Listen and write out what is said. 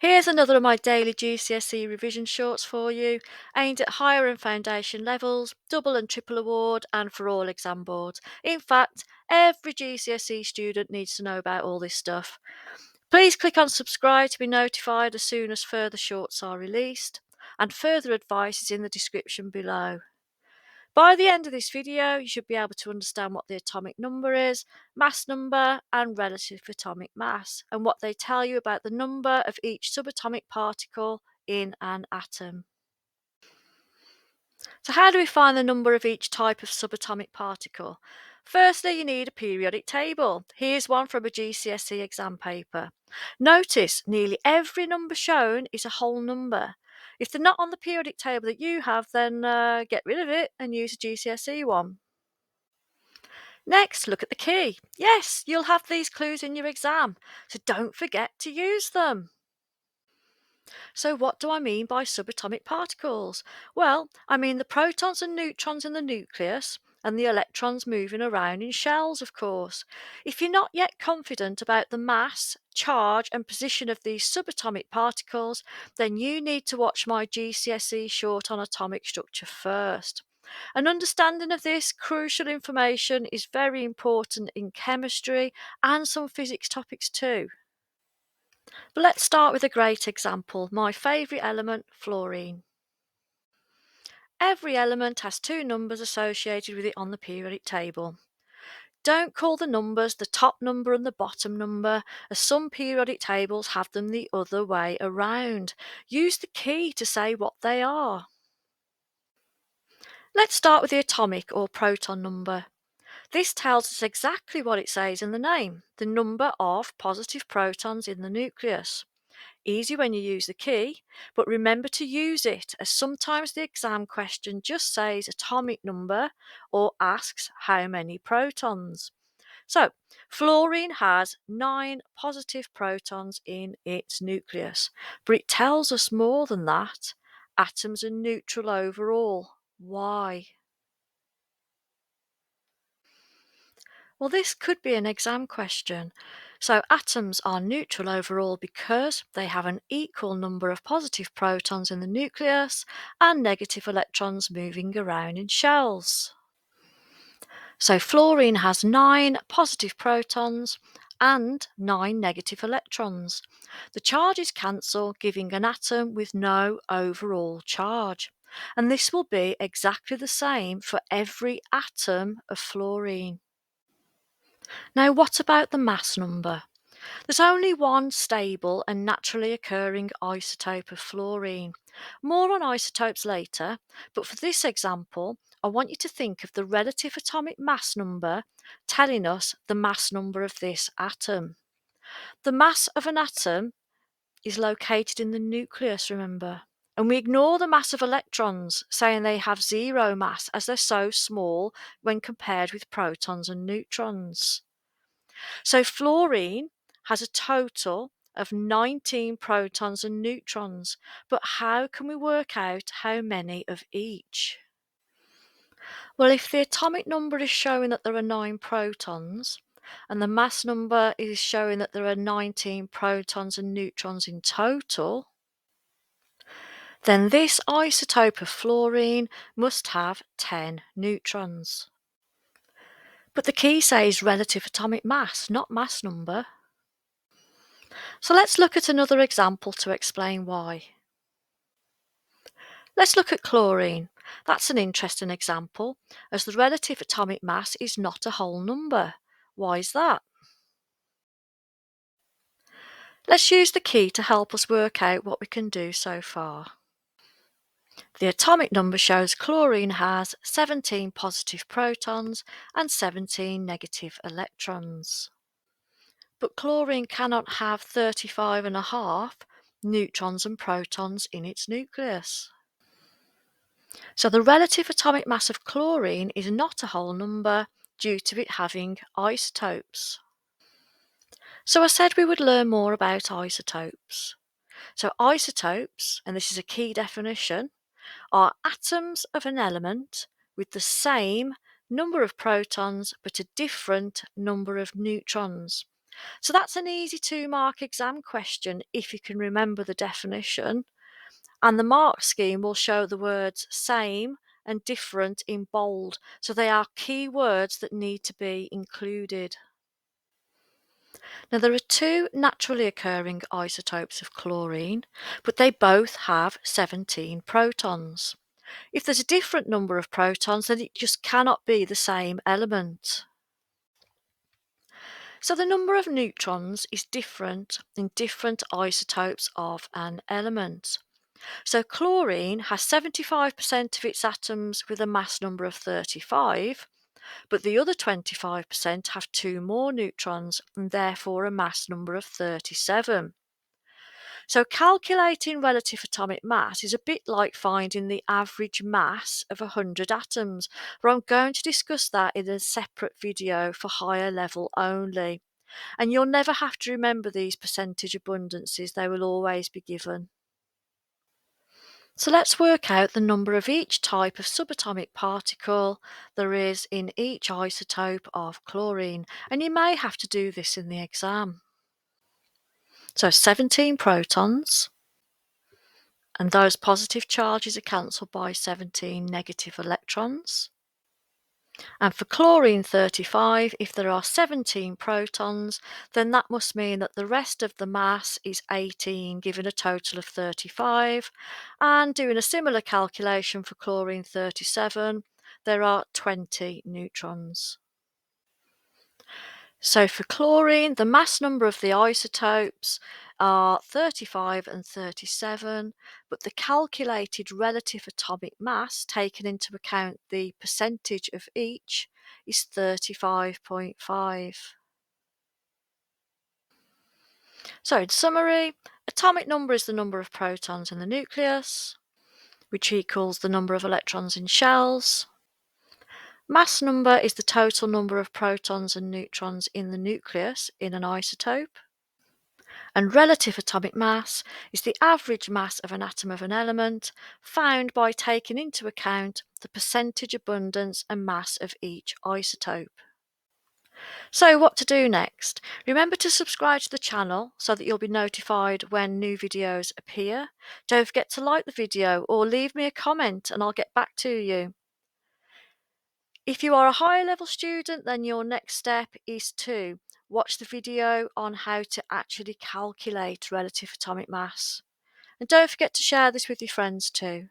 Here's another of my daily GCSE revision shorts for you, aimed at higher and foundation levels, double and triple award, and for all exam boards. In fact, every GCSE student needs to know about all this stuff. Please click on subscribe to be notified as soon as further shorts are released, and further advice is in the description below. By the end of this video, you should be able to understand what the atomic number is, mass number, and relative atomic mass, and what they tell you about the number of each subatomic particle in an atom. So how do we find the number of each type of subatomic particle? Firstly, you need a periodic table. Here's one from a GCSE exam paper. Notice nearly every number shown is a whole number. If they're not on the periodic table that you have, then get rid of it and use a GCSE one. Next, look at the key. Yes, you'll have these clues in your exam, so don't forget to use them. So what do I mean by subatomic particles? Well, I mean the protons and neutrons in the nucleus and the electrons moving around in shells, of course. If you're not yet confident about the mass, charge and position of these subatomic particles, then you need to watch my GCSE short on atomic structure first. An understanding of this crucial information is very important in chemistry and some physics topics too. But let's start with a great example, my favourite element, fluorine. Every element has two numbers associated with it on the periodic table. Don't call the numbers the top number and the bottom number, as some periodic tables have them the other way around. Use the key to say what they are. Let's start with the atomic or proton number. This tells us exactly what it says in the name, the number of positive protons in the nucleus. Easy when you use the key, but remember to use it, as sometimes the exam question just says atomic number or asks how many protons. So, fluorine has 9 positive protons in its nucleus, but it tells us more than that. Atoms are neutral overall. Why? Well, this could be an exam question. So atoms are neutral overall because they have an equal number of positive protons in the nucleus and negative electrons moving around in shells. So fluorine has 9 positive protons and 9 negative electrons. The charges cancel, giving an atom with no overall charge. And this will be exactly the same for every atom of fluorine. Now, what about the mass number? There's only one stable and naturally occurring isotope of fluorine. More on isotopes later, but for this example, I want you to think of the relative atomic mass number telling us the mass number of this atom. The mass of an atom is located in the nucleus, remember? And we ignore the mass of electrons, saying they have zero mass as they're so small when compared with protons and neutrons. So fluorine has a total of 19 protons and neutrons, but how can we work out how many of each? Well, if the atomic number is showing that there are 9 protons, and the mass number is showing that there are 19 protons and neutrons in total, then this isotope of fluorine must have 10 neutrons. But the key says relative atomic mass, not mass number. So let's look at another example to explain why. Let's look at chlorine. That's an interesting example, as the relative atomic mass is not a whole number. Why is that? Let's use the key to help us work out what we can do so far. The atomic number shows chlorine has 17 positive protons and 17 negative electrons. But chlorine cannot have 35.5 neutrons and protons in its nucleus. So the relative atomic mass of chlorine is not a whole number due to it having isotopes. So I said we would learn more about isotopes. So isotopes, and this is a key definition, are atoms of an element with the same number of protons but a different number of neutrons. So that's an easy 2-mark exam question if you can remember the definition. And the mark scheme will show the words same and different in bold. So they are key words that need to be included. Now, there are two naturally occurring isotopes of chlorine, but they both have 17 protons. If there's a different number of protons, then it just cannot be the same element. So the number of neutrons is different in different isotopes of an element. So chlorine has 75% of its atoms with a mass number of 35, but the other 25% have two more neutrons and therefore a mass number of 37. So calculating relative atomic mass is a bit like finding the average mass of 100 atoms, but I'm going to discuss that in a separate video for higher level only. And you'll never have to remember these percentage abundances, they will always be given. So let's work out the number of each type of subatomic particle there is in each isotope of chlorine, and you may have to do this in the exam. So 17 protons, and those positive charges are cancelled by 17 negative electrons. And for chlorine 35, if there are 17 protons, then that must mean that the rest of the mass is 18, giving a total of 35. And doing a similar calculation for chlorine 37, there are 20 neutrons. So for chlorine, the mass number of the isotopes are 35 and 37, but the calculated relative atomic mass, taken into account the percentage of each, is 35.5. So in summary, atomic number is the number of protons in the nucleus, which equals the number of electrons in shells. Mass number is the total number of protons and neutrons in the nucleus in an isotope. And relative atomic mass is the average mass of an atom of an element, found by taking into account the percentage abundance and mass of each isotope. So what to do next? Remember to subscribe to the channel so that you'll be notified when new videos appear. Don't forget to like the video or leave me a comment and I'll get back to you. If you are a higher level student, then your next step is to watch the video on how to actually calculate relative atomic mass. And don't forget to share this with your friends too.